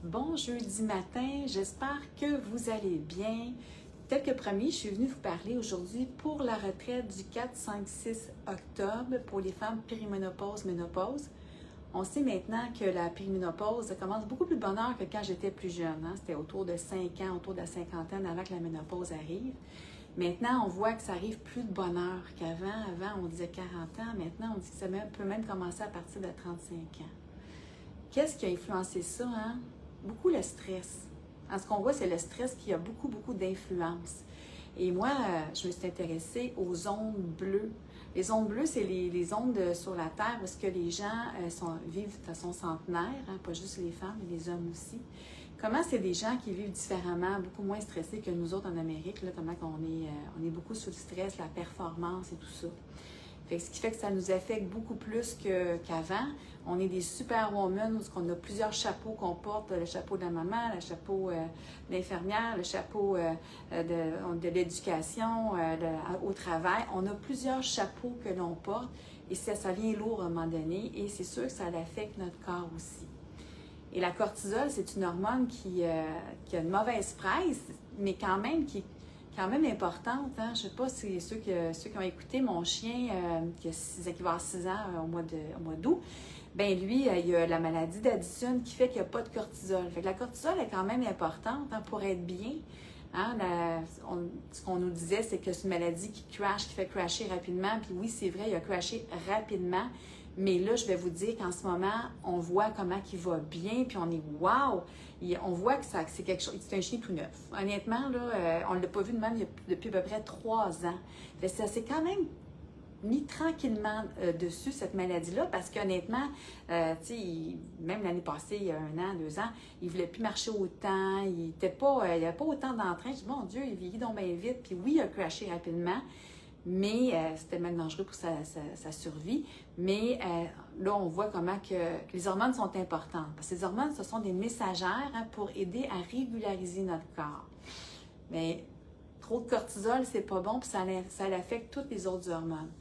Bon jeudi matin, j'espère que vous allez bien. Tel que promis, je suis venue vous parler aujourd'hui pour la retraite du 4, 5, 6 octobre pour les femmes périménopause, ménopause. On sait maintenant que la périménopause commence beaucoup plus de bonne heure que quand j'étais plus jeune. C'était autour de 5 ans, autour de la cinquantaine avant que la ménopause arrive. Maintenant, on voit que ça arrive plus de bonne heure qu'avant. Avant, on disait 40 ans. Maintenant, on dit que ça peut même commencer à partir de 35 ans. Qu'est-ce qui a influencé ça, Beaucoup le stress. Ce qu'on voit, c'est le stress qui a beaucoup d'influence. Et moi, je me suis intéressée aux ondes bleues. Les ondes bleues, c'est les ondes sur la Terre parce que les gens vivent de façon centenaire, pas juste les femmes, mais les hommes aussi. Comment c'est des gens qui vivent différemment, beaucoup moins stressés que nous autres en Amérique, là, comment on est beaucoup sous le stress, la performance et tout ça. Ce qui fait que ça nous affecte beaucoup plus qu'avant. On est des superwomen où on a plusieurs chapeaux qu'on porte, le chapeau de la maman, le chapeau de l'infirmière, le chapeau de l'éducation, au travail. On a plusieurs chapeaux que l'on porte et ça vient lourd à un moment donné et c'est sûr que ça affecte notre corps aussi. Et la cortisol, c'est une hormone qui a une mauvaise presse, mais quand même qui est importante. Je ne sais pas si ceux qui ont écouté mon chien qui va avoir 6 ans au mois d'août, ben lui, il a la maladie d'Addison qui fait qu'il n'y a pas de cortisol. Fait que la cortisol est quand même importante pour être bien. Ce qu'on nous disait, c'est que c'est une maladie qui fait crasher rapidement. Puis oui, c'est vrai, il a crashé rapidement. Mais là, je vais vous dire qu'en ce moment, on voit comment il va bien, puis on est wow! On voit que c'est quelque chose, c'est un chien tout neuf. Honnêtement, là, on ne l'a pas vu de même depuis à peu près 3 ans. Ça s'est quand même mis tranquillement dessus, cette maladie-là, parce qu'honnêtement, même l'année passée, il y a 1 an, 2 ans, il ne voulait plus marcher autant, il n'avait pas autant d'entrain. Je dis, mon Dieu, il vieillit donc bien vite, puis oui, il a crashé rapidement. Mais c'était même dangereux pour sa survie. Mais là, on voit comment que les hormones sont importantes. Parce que les hormones, ce sont des messagères pour aider à régulariser notre corps. Mais trop de cortisol, c'est pas bon, puis ça affecte toutes les autres hormones.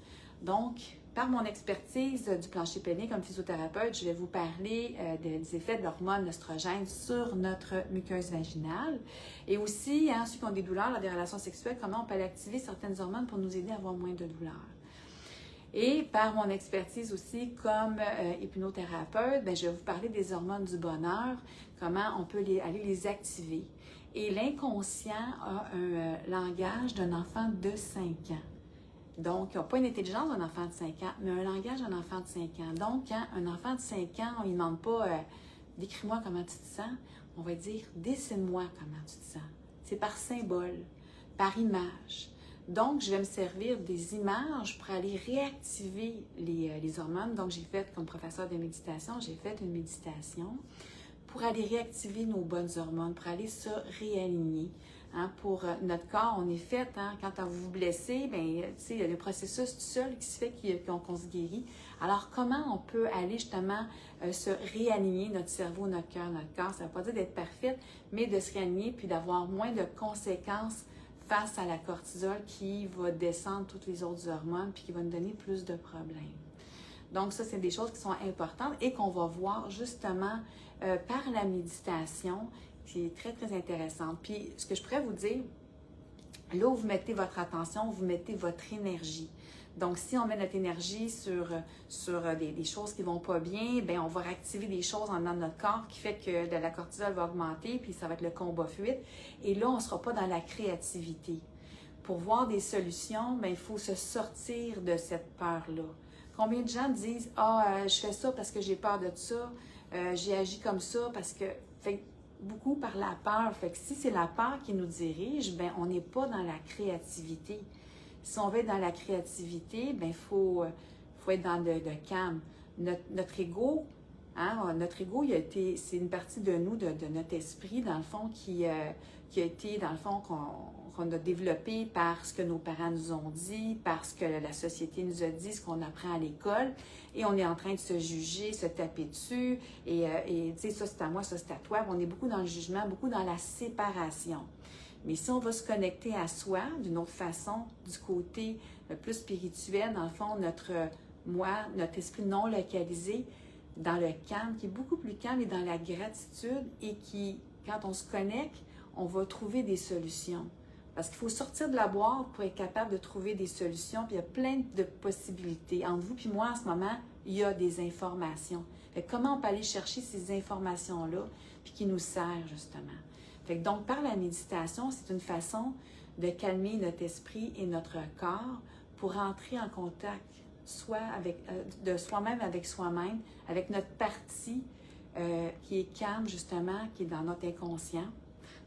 Donc, par mon expertise du plancher pelvien comme physiothérapeute, je vais vous parler des effets de l'hormone l'œstrogène sur notre muqueuse vaginale. Et aussi, ceux qui ont des douleurs lors des relations sexuelles, comment on peut aller activer certaines hormones pour nous aider à avoir moins de douleurs. Et par mon expertise aussi comme hypnothérapeute, je vais vous parler des hormones du bonheur, comment on peut aller les activer. Et l'inconscient a un langage d'un enfant de 5 ans. Donc, il n'a pas une intelligence d'un enfant de 5 ans, mais un langage d'un enfant de 5 ans. Donc, quand un enfant de 5 ans, on ne lui demande pas « décris-moi comment tu te sens », on va dire « dessine-moi comment tu te sens ». C'est par symbole, par image. Donc, je vais me servir des images pour aller réactiver les hormones. Donc, j'ai fait, comme professeur de méditation, j'ai fait une méditation pour aller réactiver nos bonnes hormones, pour aller se réaligner. Pour notre corps, on est fait, quand vous vous blessez, il y a le processus tout seul qui se fait qu'on se guérit. Alors, comment on peut aller justement se réaligner notre cerveau, notre cœur, notre corps? Ça ne veut pas dire d'être parfaite, mais de se réaligner puis d'avoir moins de conséquences face à la cortisol qui va descendre toutes les autres hormones puis qui va nous donner plus de problèmes. Donc, ça, c'est des choses qui sont importantes et qu'on va voir justement par la méditation, qui est très intéressante. Puis, ce que je pourrais vous dire, là où vous mettez votre attention, vous mettez votre énergie. Donc, si on met notre énergie sur des choses qui ne vont pas bien, on va réactiver des choses en dedans de notre corps qui fait que la cortisol va augmenter, puis ça va être le combat-fuite. Et là, on ne sera pas dans la créativité. Pour voir des solutions, il faut se sortir de cette peur-là. Combien de gens disent « je fais ça parce que j'ai peur de ça, j'ai agi comme ça parce que… » Beaucoup par la peur. Fait que si c'est la peur qui nous dirige, on n'est pas dans la créativité. Si on veut être dans la créativité, faut être dans le calme. Notre ego, c'est une partie de nous, de notre esprit, dans le fond, qui a été, dans le fond, qu'on a développé par ce que nos parents nous ont dit, par ce que la société nous a dit, ce qu'on apprend à l'école. Et on est en train de se juger, se taper dessus. Et tu sais, ça c'est à moi, ça c'est à toi. On est beaucoup dans le jugement, beaucoup dans la séparation. Mais si on va se connecter à soi d'une autre façon, du côté plus spirituel, dans le fond, notre esprit non localisé, dans le calme, qui est beaucoup plus calme et dans la gratitude et qui, quand on se connecte, on va trouver des solutions. Parce qu'il faut sortir de la boîte pour être capable de trouver des solutions. Puis il y a plein de possibilités. Entre vous et moi, en ce moment, il y a des informations. Fait que comment on peut aller chercher ces informations-là, puis qui nous servent, justement. Fait que donc, par la méditation, c'est une façon de calmer notre esprit et notre corps pour entrer en contact, soit avec, de soi-même avec soi-même, avec notre partie qui est calme, justement, qui est dans notre inconscient,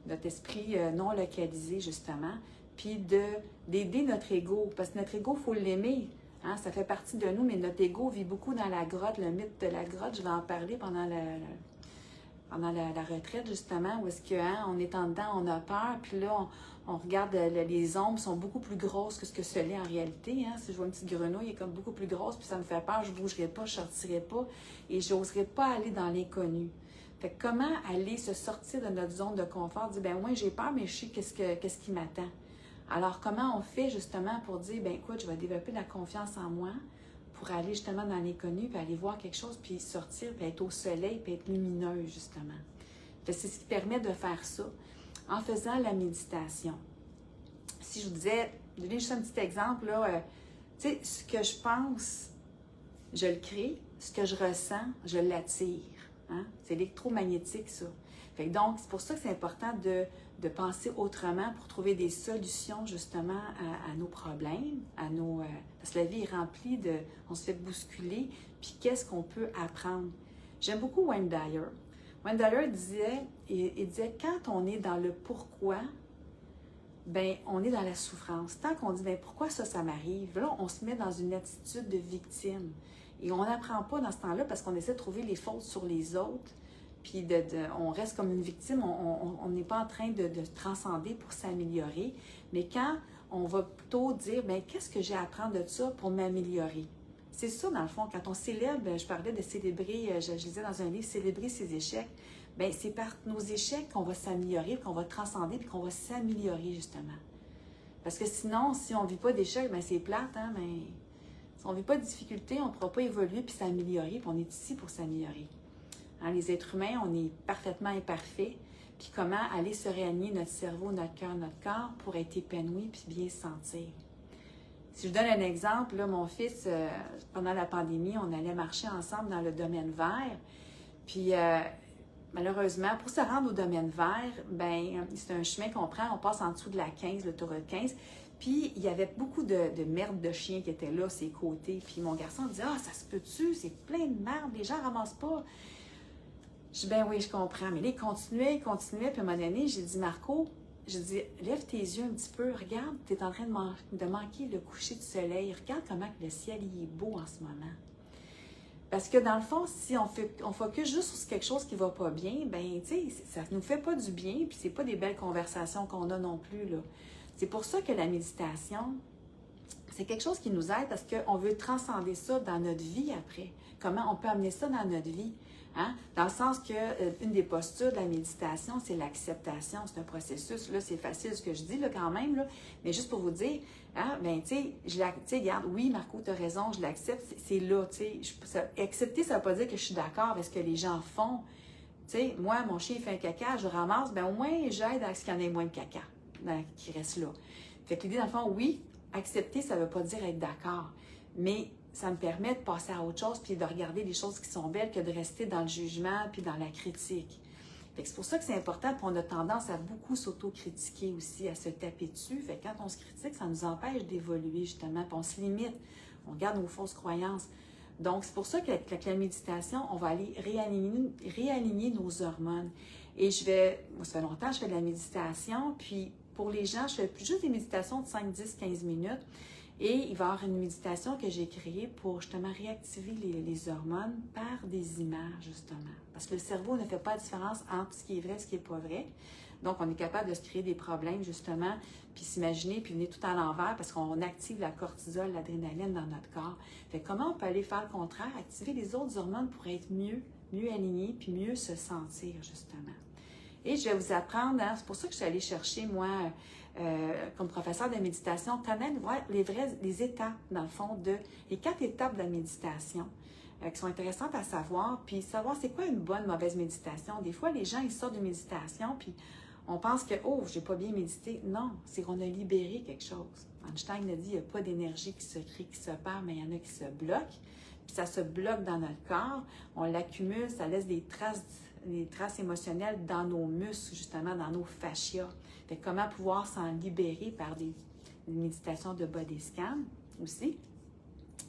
notre esprit non localisé, justement, puis d'aider notre ego, parce que notre ego, il faut l'aimer, hein, ça fait partie de nous, mais notre ego vit beaucoup dans la grotte, le mythe de la grotte, je vais en parler pendant la retraite, justement, où est-ce que, hein, on est en dedans, on a peur, puis là, on regarde, les ombres sont beaucoup plus grosses que ce que ce l'est en réalité. Hein. Si je vois une petite grenouille, elle est comme beaucoup plus grosse, puis ça me fait peur, je ne bougerai pas, je ne sortirai pas, et je n'oserai pas aller dans l'inconnu. Fait que comment aller se sortir de notre zone de confort, dire, ben moi j'ai peur, mais je sais qu'est-ce qui m'attend. Alors, comment on fait justement pour dire, ben écoute, je vais développer de la confiance en moi pour aller justement dans l'inconnu, puis aller voir quelque chose, puis sortir, puis être au soleil, puis être lumineuse, justement. Fait que c'est ce qui permet de faire ça en faisant la méditation. Si je vous disais, je vais donner juste un petit exemple, là, tu sais, ce que je pense, je le crée, ce que je ressens, je l'attire. Hein? C'est électromagnétique, ça. Fait que donc, c'est pour ça que c'est important de penser autrement pour trouver des solutions, justement, à nos problèmes, parce que la vie est remplie de... On se fait bousculer, puis qu'est-ce qu'on peut apprendre? J'aime beaucoup Wayne Dyer. Wayne Dyer disait, il disait, quand on est dans le pourquoi, ben on est dans la souffrance. Tant qu'on dit, ben pourquoi ça m'arrive? Là, on se met dans une attitude de victime. Et on n'apprend pas dans ce temps-là parce qu'on essaie de trouver les fautes sur les autres, puis on reste comme une victime, on n'est pas en train de transcender pour s'améliorer. Mais quand on va plutôt dire, bien, qu'est-ce que j'ai à apprendre de ça pour m'améliorer? C'est ça, dans le fond, quand on célèbre, je parlais de célébrer, je disais dans un livre, célébrer ses échecs, bien, c'est par nos échecs qu'on va s'améliorer, qu'on va transcender, puis qu'on va s'améliorer, justement. Parce que sinon, si on ne vit pas d'échecs, bien, c'est plate, hein, mais si on ne vit pas de difficultés, on ne pourra pas évoluer puis s'améliorer, puis on est ici pour s'améliorer. Hein, les êtres humains, on est parfaitement imparfaits, puis comment aller se réaligner notre cerveau, notre cœur, notre corps pour être épanoui puis bien se sentir. Si je vous donne un exemple, là, mon fils, pendant la pandémie, on allait marcher ensemble dans le domaine vert. Puis, malheureusement, pour se rendre au domaine vert, ben c'est un chemin qu'on prend, on passe en dessous de la 15, l'autoroute 15. Puis, il y avait beaucoup de merde de chiens qui étaient là, à ses côtés. Puis, mon garçon disait, ah, ça se peut-tu? C'est plein de merde, les gens ne ramassent pas. Je dis, ben oui, je comprends. Mais là, il continuait. Puis, à un moment donné, j'ai dit, Marco, je dis, lève tes yeux un petit peu, regarde, tu es en train de manquer le coucher du soleil. Regarde comment le ciel il est beau en ce moment. Parce que dans le fond, si on focus juste sur quelque chose qui ne va pas bien, ben tu sais, ça ne nous fait pas du bien, puis c'est pas des belles conversations qu'on a non plus, là. C'est pour ça que la méditation, c'est quelque chose qui nous aide parce qu'on veut transcender ça dans notre vie après. Comment on peut amener ça dans notre vie? Hein? Dans le sens que une des postures de la méditation, c'est l'acceptation. C'est un processus. Là, c'est facile ce que je dis là, quand même, là, mais juste pour vous dire, hein, ben, tu sais, regarde, oui, Marco, tu as raison, je l'accepte, c'est là, tu sais. Accepter, ça ne veut pas dire que je suis d'accord avec ce que les gens font. Tu sais, moi, mon chien fait un caca, je ramasse, ben au moins, j'aide à ce qu'il y en ait moins de caca qui reste là. Fait que l'idée, dans le fond, oui, accepter, ça ne veut pas dire être d'accord, mais ça me permet de passer à autre chose puis de regarder les choses qui sont belles que de rester dans le jugement puis dans la critique. Fait que c'est pour ça que c'est important, puis on a tendance à beaucoup s'auto-critiquer aussi, à se taper dessus. Fait que quand on se critique, ça nous empêche d'évoluer justement, puis on se limite, on garde nos fausses croyances. Donc, c'est pour ça qu'avec la méditation, on va aller réaligner nos hormones. Et moi, ça fait longtemps que je fais de la méditation, puis pour les gens, je fais plus juste des méditations de 5, 10, 15 minutes. Et il va y avoir une méditation que j'ai créée pour justement réactiver les hormones par des images, justement. Parce que le cerveau ne fait pas la différence entre ce qui est vrai et ce qui n'est pas vrai. Donc, on est capable de se créer des problèmes, justement, puis s'imaginer, puis venir tout à l'envers parce qu'on active la cortisol, l'adrénaline dans notre corps. Fait que comment on peut aller faire le contraire, activer les autres hormones pour être mieux alignés, puis mieux se sentir, justement. Et je vais vous apprendre, hein, c'est pour ça que je suis allée chercher, moi, comme professeur de méditation, connaître les étapes, dans le fond, les 4 étapes de la méditation. qui sont intéressantes à savoir, puis savoir c'est quoi une bonne, mauvaise méditation. Des fois, les gens, ils sortent de méditation, puis on pense que, oh, j'ai pas bien médité. Non, c'est qu'on a libéré quelque chose. Einstein a dit, il n'y a pas d'énergie qui se crée, qui se perd, mais il y en a qui se bloquent. Puis ça se bloque dans notre corps, on l'accumule, ça laisse des traces émotionnelles dans nos muscles, justement, dans nos fascias. Fait que comment pouvoir s'en libérer par des méditations de body scan aussi.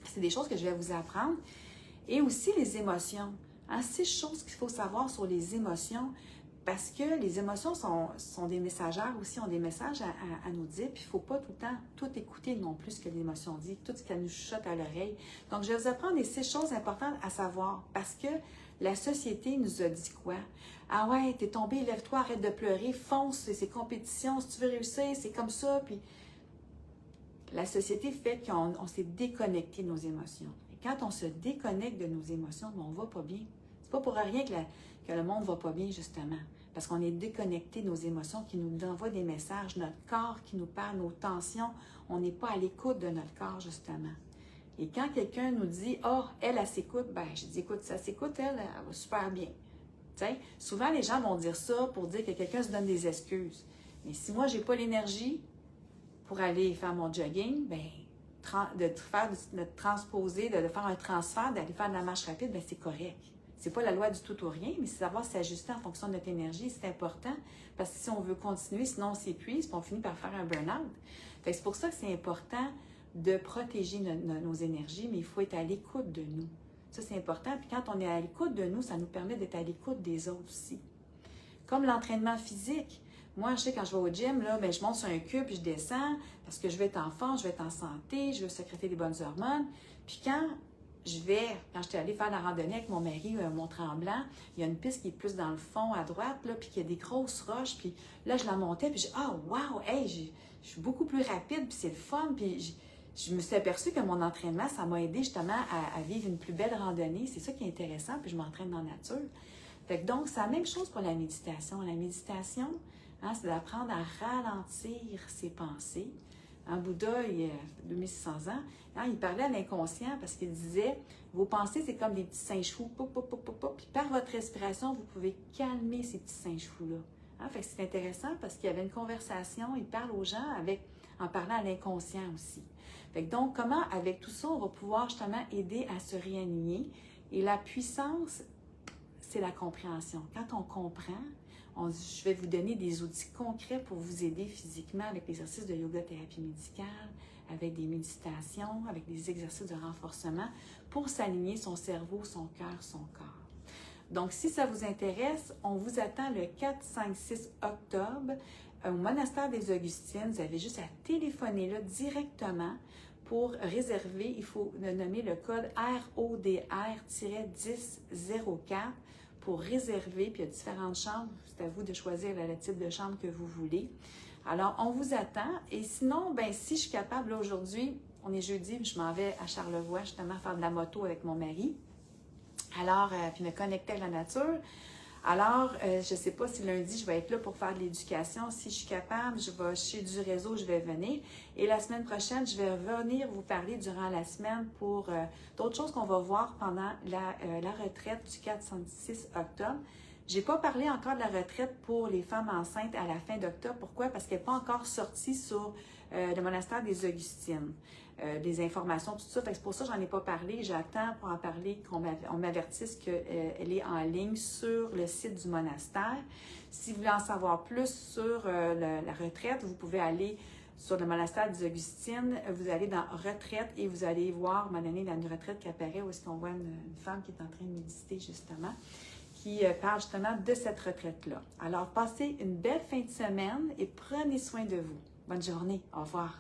C'est des choses que je vais vous apprendre. Et aussi les émotions. 6 choses qu'il faut savoir sur les émotions, parce que les émotions sont des messagères aussi, ont des messages à nous dire, puis il ne faut pas tout le temps tout écouter non plus ce que l'émotion dit, tout ce qu'elle nous chuchote à l'oreille. Donc, je vais vous apprendre les 6 choses importantes à savoir, parce que la société nous a dit quoi? Ah ouais, t'es tombé, lève-toi, arrête de pleurer, fonce, c'est compétition, si tu veux réussir, c'est comme ça, puis la société fait qu'on s'est déconnecté de nos émotions. Et quand on se déconnecte de nos émotions, on ne va pas bien. C'est pas pour rien que le monde ne va pas bien, justement. Parce qu'on est déconnecté de nos émotions qui nous envoient des messages, notre corps qui nous parle, nos tensions. On n'est pas à l'écoute de notre corps, justement. Et quand quelqu'un nous dit « Ah, oh, elle s'écoute », ben je dis « Écoute, ça s'écoute, elle va super bien. » Souvent, les gens vont dire ça pour dire que quelqu'un se donne des excuses. Mais si moi, je n'ai pas l'énergie pour aller faire mon jogging, ben, de transposer, de faire un transfert, d'aller faire de la marche rapide, ben, c'est correct. C'est pas la loi du tout ou rien, mais c'est savoir s'ajuster en fonction de notre énergie. C'est important parce que si on veut continuer, sinon on s'épuise et on finit par faire un burn-out. C'est pour ça que c'est important de protéger nos énergies, mais il faut être à l'écoute de nous. Ça, c'est important. Puis quand on est à l'écoute de nous, ça nous permet d'être à l'écoute des autres aussi. Comme l'entraînement physique. Moi, je sais, quand je vais au gym, là, ben, je monte sur un cube puis je descends parce que je veux être en forme, je veux être en santé, je veux sécréter des bonnes hormones. Puis quand j'étais allée faire la randonnée avec mon mari, Mont-Tremblant, il y a une piste qui est plus dans le fond, à droite, là, puis qu'il y a des grosses roches, puis là, je la montais, puis wow, hey, je suis beaucoup plus rapide, puis c'est le fun, puis je me suis aperçue que mon entraînement, ça m'a aidé justement à vivre une plus belle randonnée. C'est ça qui est intéressant, puis je m'entraîne dans la nature. Fait que donc, c'est la même chose pour la méditation. La méditation, c'est d'apprendre à ralentir ses pensées. Bouddha, il y a 2600 ans, il parlait à l'inconscient parce qu'il disait, vos pensées, c'est comme des petits singes fous, puis par votre respiration, vous pouvez calmer ces petits singes fous-là. Fait que c'est intéressant parce qu'il y avait une conversation, il parle aux gens en parlant à l'inconscient aussi. Fait que donc, comment, avec tout ça, on va pouvoir justement aider à se réaligner. Et la puissance, c'est la compréhension. Quand on comprend, je vais vous donner des outils concrets pour vous aider physiquement avec l'exercice de yoga thérapie médicale, avec des méditations, avec des exercices de renforcement pour s'aligner son cerveau, son cœur, son corps. Donc, si ça vous intéresse, on vous attend le 4, 5, 6 octobre au monastère des Augustines. Vous avez juste à téléphoner là directement pour réserver. Il faut nommer le code RODR-1004 pour réserver. Puis il y a différentes chambres. C'est à vous de choisir le type de chambre que vous voulez. Alors, on vous attend. Et sinon, ben si je suis capable, là, aujourd'hui, on est jeudi, je m'en vais à Charlevoix, justement, faire de la moto avec mon mari. Alors, puis me connecter avec la nature. Alors, je ne sais pas si lundi, je vais être là pour faire de l'éducation. Si je suis capable, chez du réseau, je vais venir. Et la semaine prochaine, je vais venir vous parler durant la semaine pour d'autres choses qu'on va voir pendant la retraite du 4-6 octobre. Je n'ai pas parlé encore de la retraite pour les femmes enceintes à la fin d'octobre. Pourquoi? Parce qu'elle n'est pas encore sortie sur le monastère des Augustines. Des informations, tout ça. C'est pour ça que j'en ai pas parlé. J'attends pour en parler, qu'on m'avertisse qu'elle est en ligne sur le site du monastère. Si vous voulez en savoir plus sur la retraite, vous pouvez aller sur le monastère des Augustines. Vous allez dans retraite et vous allez voir, à un moment donné, dans une retraite qui apparaît où est-ce qu'on voit une femme qui est en train de méditer, justement, qui parle justement de cette retraite-là. Alors, passez une belle fin de semaine et prenez soin de vous. Bonne journée. Au revoir.